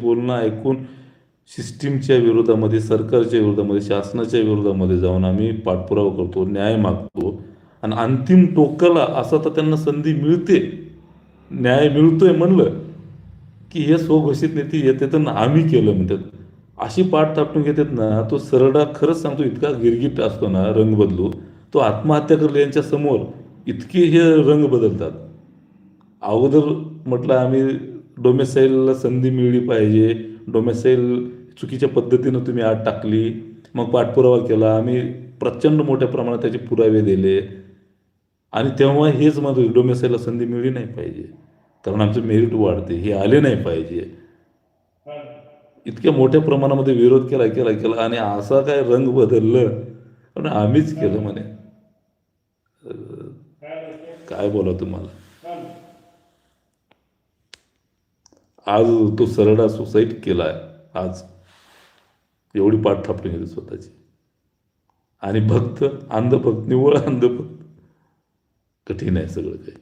बोलणं ऐकून सिस्टीमच्या विरोधामध्ये, सरकारच्या विरोधामध्ये, शासनाच्या विरोधामध्ये जाऊन आम्ही पाठपुरावा करतो, न्याय मागतो आणि अंतिम टोकाला असं तर त्यांना संधी मिळते, न्याय मिळतोय म्हणलं की हे स्वघोषित नेते येतात आणि आम्ही केलं म्हणतात. अशी पाठ थापटून घेतात ना, तो सरडा खरंच सांगतो इतका गिरगिट असतो ना, रंग बदलू, तो आत्महत्या करेल यांच्या समोर इतके हे रंग बदलतात. अगोदर म्हटलं आम्ही डोमेसाईलला संधी मिळली पाहिजे, डोमेसाईल चुकीच्या पद्धतीनं तुम्ही आत टाकली, मग पाठपुरावा केला, आम्ही प्रचंड मोठ्या प्रमाणात त्याचे पुरावे दिले आणि तेव्हा हेच म्हणतो डोमेसाईलला संधी मिळली नाही पाहिजे, कारण आमचं मेरिट वाढते, हे आले नाही पाहिजे. इतक्या मोठ्या प्रमाणामध्ये विरोध केला केला केला आणि असा काय रंग बदललं, पण आम्हीच केलं म्हणे. काय बोला तुम्हाला. आज तो सरडा सुसाईड केलाय. आज एवढी पाठ थापली गेली स्वतःची. आणि भक्त, अंधभक्त, निव्वळ अंधभक्त. कठीण आहे सगळं काही.